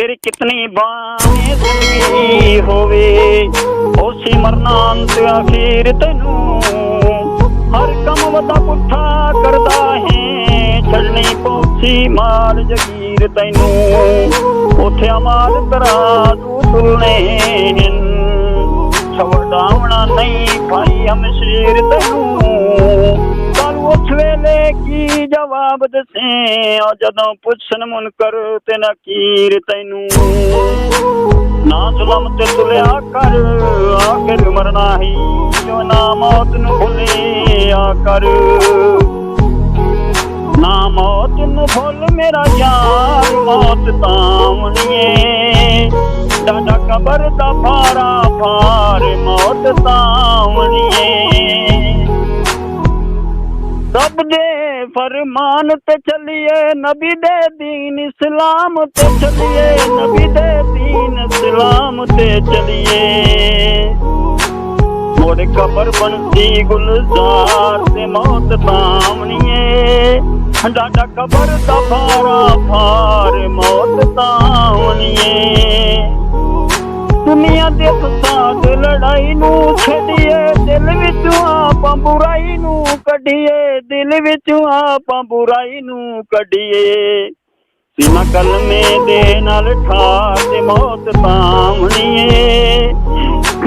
तेरी कितनी बाने जिंदगी होवे उसी मरना अंत आखिर तेनू हर कम वदा पुठा करदा है छड़नी पौसी माल जगीर तैनू उठिया माल तराजू तुलने छवड़ावना नहीं भाई हम शेर तैनू कल उस वेले की जवाब दसे जदों पुछन मुनकर ते नकीर तैनू ना जुलम ते तुलिया कर आखिर मरना ही जो ना मौत नू भुलिया कर ना मौत नू भुल मेरा यार मौत तावणीए डाडा कबर दा फारा फार मौत तावणीए रब दे फरमान ते चलिए नबी दे दीन इस्लाम ते चलिए नबी दे दीन इस्लाम ते चलिए मोड़े कबर बनती गुलजार से मौत तावणीए डाडा कबर दा फारा फार मौत तावणीए दुनिया दे फसाद लड़ाई नू छड़िए दिल विचों आपां बुराई नू कढिए दिल विचों आपां बुराई नू कढिए सीना कलमे दे नाल ठार ते मौत तावणीए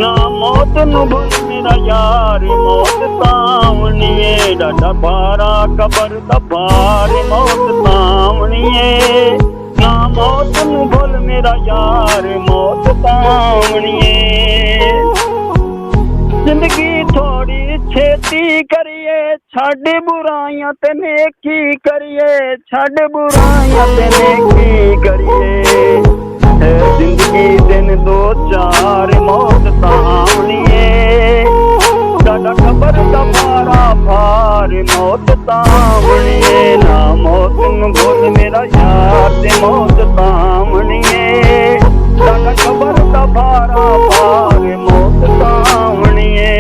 ना मौत नू भुल मेरा यार मौत तावणीए डाडा भारा कबर दा भार मौत तावणीए ना मौत नू भुल मेरा यार मौत तावणीए जिंदगी थोड़ी छेती करिए छड़ बुराइयां ते नेकी करिए छड़ बुराइयां ते नेकी करिए जिंदगी दिन दो चार मौत तावणीए डाडा कबर दा भारा भार मौत तावणीए ना मौत नू भुल मेरा यार ते मौत तावणीए डाडा कबर दा भारा भार मौत तावणीए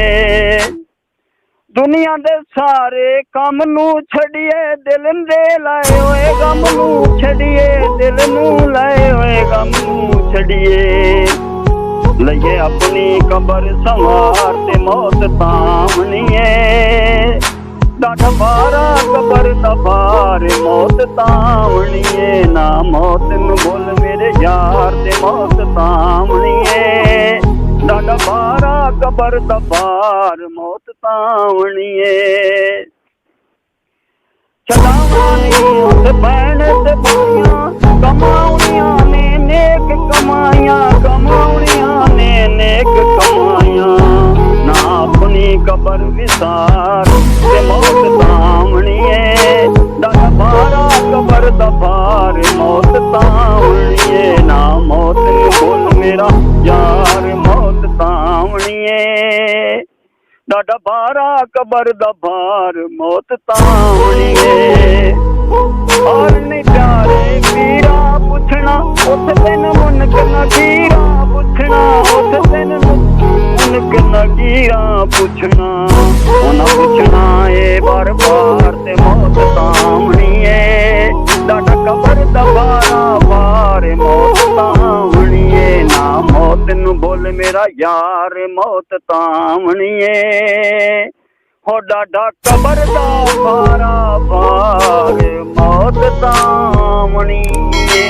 दुनिया दे सारे काम नू छड़िए दिल दे लाए होए गम नू छड़िए दिल नू लाए होए गम नू छड़िए लइए अपनी कबर संवार ते मौत तावणीए डाडा भारा कबर दा भार मौत तावणीए ना मौत नू भुल मेरे यार ते मौत तावणीए डाडा भारा कबर दा भार मौत तावणीए छड़ावानी उस भैन ते भाइयां कमाउणियां ने नेक कमाइयां कमाउणियां ने नेक कमाइयां ना अपनी कबर विसार ते मौत तावणीए डाडा भारा कबर दा भार मौत तावणीए ना मौत नू भुल मेरा यार मौत तावणीए डाडा भारा कबर दा भार मौत तावणीए और नहीं प्यारे पीरा पुछना उस दिन मुनक नगीरा पुछना उस दिन मुनक नगीरा पुछना उन्हें पुछना ए बार बार ते मौत तावणीए डाडा कबर दा भारा भार मौत तावणीए ना मौत नू भुल मेरा यार मौत तावणीए हो डाडा कबर दा भारा भार मौत तावणीए।